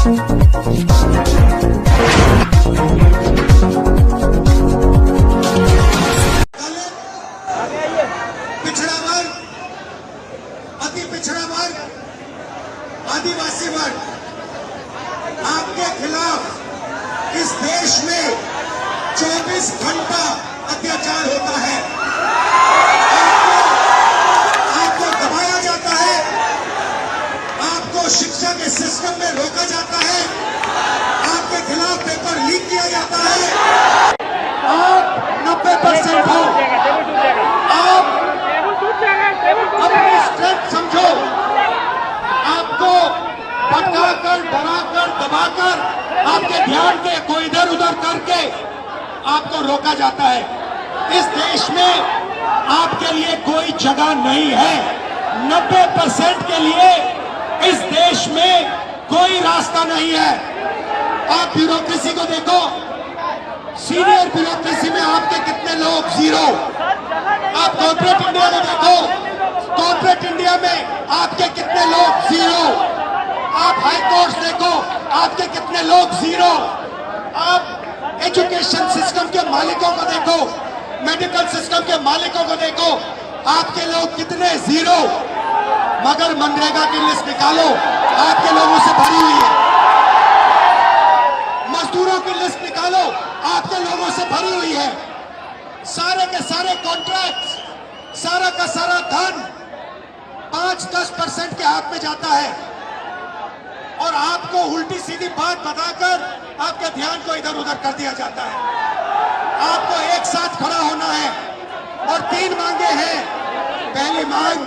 पिछड़ा वर्ग, अति पिछड़ा वर्ग, आदिवासी वर्ग, आपके खिलाफ इस देश में 24 घंटा अत्याचार होता है। आपको दबाया जाता है, आपको शिक्षा के सिस्टम में रोका जाता है, आपके खिलाफ पेपर लीक किया जाता है। आप 90% हो, आप अपनी स्ट्रेंथ समझो। आपको भटकाकर, डराकर, दबाकर, आपके ध्यान को इधर उधर करके आपको रोका जाता है। इस देश में आपके लिए कोई जगह नहीं है। 90% के लिए इस देश में कोई रास्ता नहीं है। आप ब्यूरोक्रेसी को देखो, सीनियर ब्यूरोक्रेसी में आपके कितने लोग, जीरो। आप कॉर्पोरेट इंडिया को देखो, कॉर्पोरेट इंडिया में आपके कितने लोग, जीरो। आप हाई कोर्ट देखो, आपके कितने लोग, जीरो। आप एजुकेशन सिस्टम के मालिकों को देखो, मेडिकल सिस्टम के मालिकों को देखो, आपके लोग कितने, जीरो। मगर मनरेगा की लिस्ट निकालो, आपके लोगों से भरी हुई है। मजदूरों की लिस्ट निकालो, आपके लोगों से भरी हुई है। सारे के सारे कॉन्ट्रैक्ट, सारा का सारा धन 5-10% के हाथ में जाता है और आपको उल्टी सीधी बात बताकर आपके ध्यान को इधर उधर कर दिया जाता है। आपको एक साथ खड़ा होना है और 3 मांगे हैं। पहली मांग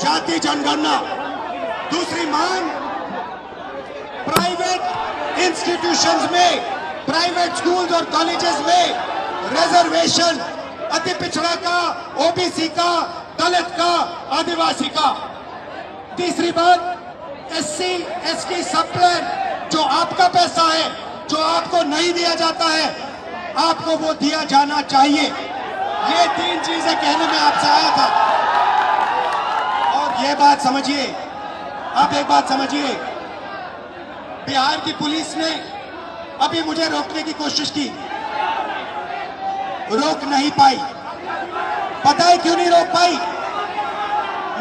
जाति जनगणना, दूसरी मांग प्राइवेट इंस्टीट्यूशंस में, प्राइवेट स्कूल्स और कॉलेजेस में रिजर्वेशन, अति पिछड़ा का, ओबीसी का, दलित का, आदिवासी का। तीसरी बात एससी एसटी सब प्लान, जो आपका पैसा है, जो आपको नहीं दिया जाता है, आपको वो दिया जाना चाहिए। ये 3 चीजें कहने में आपसे आया था। और ये बात समझिए, आप एक बात समझिए, बिहार की पुलिस ने अभी मुझे रोकने की कोशिश की, रोक नहीं पाई। पता है क्यों नहीं रोक पाई?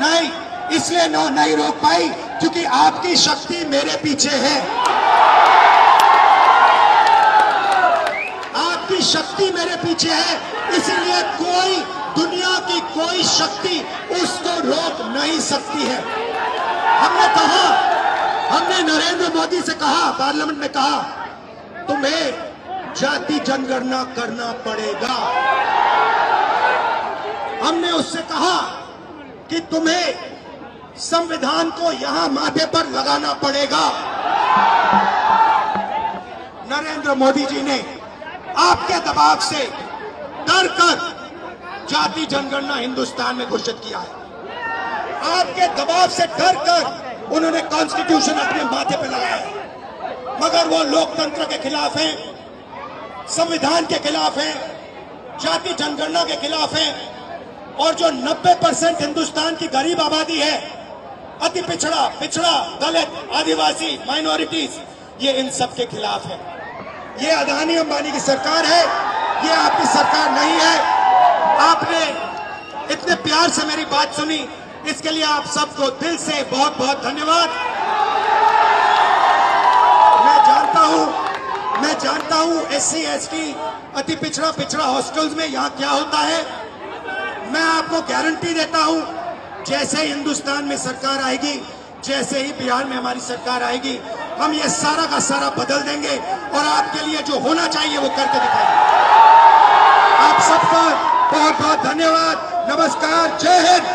नहीं, इसलिए नहीं रोक पाई क्योंकि आपकी शक्ति मेरे पीछे है। आपकी शक्ति मेरे पीछे है, इसीलिए कोई, दुनिया की कोई शक्ति उसको रोक नहीं सकती है। हमने कहा, हमने नरेंद्र मोदी से कहा, पार्लियामेंट में कहा, तुम्हें जाति जनगणना करना पड़ेगा। हमने उससे कहा कि तुम्हें संविधान को यहां माथे पर लगाना पड़ेगा। नरेंद्र मोदी जी ने आपके दबाव से डर कर जाति जनगणना हिंदुस्तान में घोषित किया है। आपके दबाव से डर कर उन्होंने कॉन्स्टिट्यूशन अपने माथे पर लगाया। मगर वो लोकतंत्र के खिलाफ हैं, संविधान के खिलाफ हैं, जाति जनगणना के खिलाफ हैं। और जो 90% हिंदुस्तान की गरीब आबादी है, अति पिछड़ा, पिछड़ा, दलित, आदिवासी, माइनॉरिटीज, ये इन सब के खिलाफ है। ये अदानी अंबानी की सरकार है, ये आपकी सरकार नहीं है। आपने इतने प्यार से मेरी बात सुनी, इसके लिए आप सबको दिल से बहुत बहुत धन्यवाद। मैं जानता हूं एससी एसटी, अति पिछड़ा, पिछड़ा हॉस्टल्स में यहां क्या होता है। मैं आपको गारंटी देता हूं, जैसे हिंदुस्तान में सरकार आएगी, जैसे ही बिहार में हमारी सरकार आएगी, हम ये सारा का सारा बदल देंगे और आपके लिए जो होना चाहिए वो करके दिखाएंगे। आप सबका बहुत बहुत धन्यवाद। नमस्कार, जय हिंद।